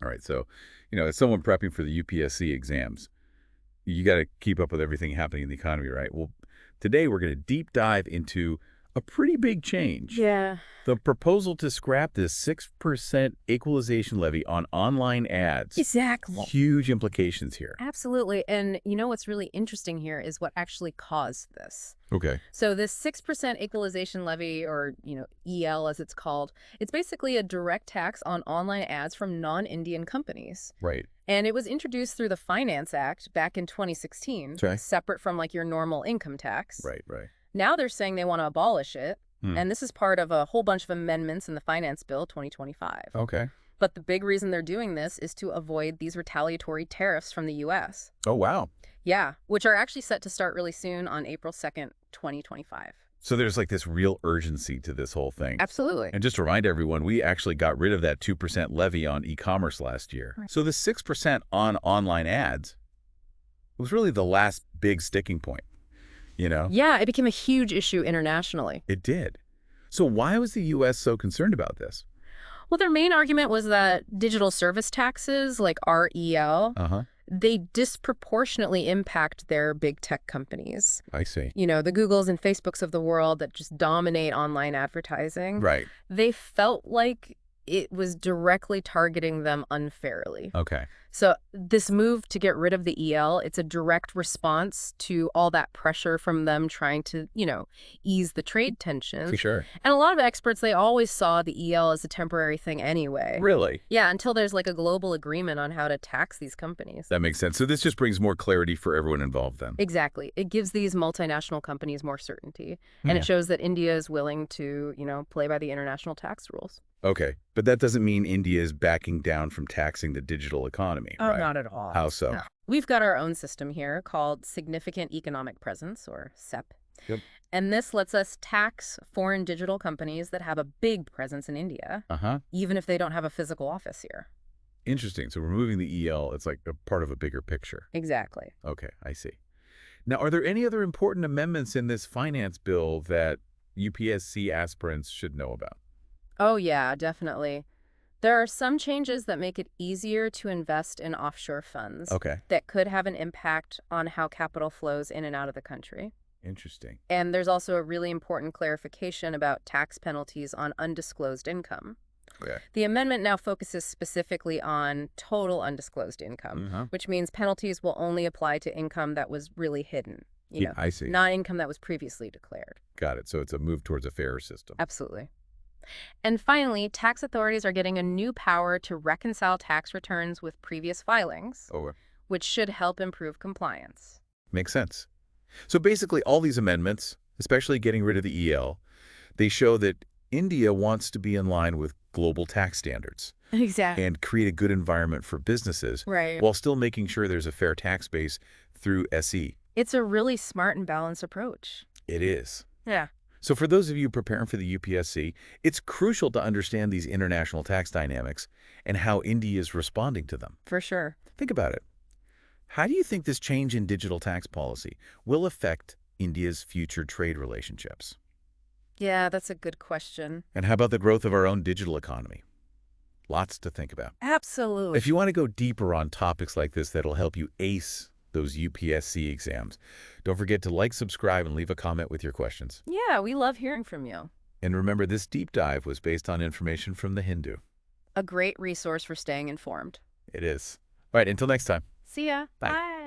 All right, so, as someone prepping for the UPSC exams, you got to keep up with everything happening in the economy, right? Well, today we're going to deep dive into a pretty big change. Yeah. The proposal to scrap this 6% equalization levy on online ads. Exactly. Huge implications here. Absolutely. And what's really interesting here is what actually caused this. Okay. So this 6% equalization levy, or, EL as it's called, it's basically a direct tax on online ads from non-Indian companies. Right. And it was introduced through the Finance Act back in 2016, Okay. separate from your normal income tax. Right. Now they're saying they want to abolish it. Hmm. And this is part of a whole bunch of amendments in the Finance Bill 2025. Okay. But the big reason they're doing this is to avoid these retaliatory tariffs from the U.S. Oh, wow. Yeah, which are actually set to start really soon on April 2nd, 2025. So there's this real urgency to this whole thing. Absolutely. And just to remind everyone, we actually got rid of that 2% levy on e-commerce last year. Right. So the 6% on online ads was really the last big sticking point, Yeah, it became a huge issue internationally. It did. So why was the U.S. so concerned about this? Well, their main argument was that digital service taxes, like REL, they disproportionately impact their big tech companies. I see. The Googles and Facebooks of the world that just dominate online advertising. Right. They felt like it was directly targeting them unfairly. Okay. So this move to get rid of the EL, it's a direct response to all that pressure from them trying to, ease the trade tensions. For sure. And a lot of experts, they always saw the EL as a temporary thing anyway. Really? Yeah, until there's a global agreement on how to tax these companies. That makes sense. So this just brings more clarity for everyone involved then. Exactly. It gives these multinational companies more certainty. And it shows that India is willing to, play by the international tax rules. Okay. But that doesn't mean India is backing down from taxing the digital economy, right? Not at all. How so? No. We've got our own system here called Significant Economic Presence, or SEP. Yep. And this lets us tax foreign digital companies that have a big presence in India, even if they don't have a physical office here. Interesting. So removing the EL, it's a part of a bigger picture. Exactly. Okay, I see. Now, are there any other important amendments in this finance bill that UPSC aspirants should know about? Oh, yeah, definitely. There are some changes that make it easier to invest in offshore funds that could have an impact on how capital flows in and out of the country. Interesting. And there's also a really important clarification about tax penalties on undisclosed income. Okay. The amendment now focuses specifically on total undisclosed income, which means penalties will only apply to income that was really hidden. I see. Not income that was previously declared. Got it. So it's a move towards a fairer system. Absolutely. And finally, tax authorities are getting a new power to reconcile tax returns with previous filings, which should help improve compliance. Makes sense. So basically, all these amendments, especially getting rid of the EL, they show that India wants to be in line with global tax standards. Exactly. And create a good environment for businesses, right, while still making sure there's a fair tax base through SE. It's a really smart and balanced approach. It is. Yeah. So for those of you preparing for the UPSC, it's crucial to understand these international tax dynamics and how India is responding to them. For sure. Think about it. How do you think this change in digital tax policy will affect India's future trade relationships? Yeah, that's a good question. And how about the growth of our own digital economy? Lots to think about. Absolutely. If you want to go deeper on topics like this that'll help you ace those UPSC exams, don't forget to like, subscribe, and leave a comment with your questions. Yeah, we love hearing from you. And remember, this deep dive was based on information from The Hindu. A great resource for staying informed. It is. All right, until next time. See ya. Bye. Bye.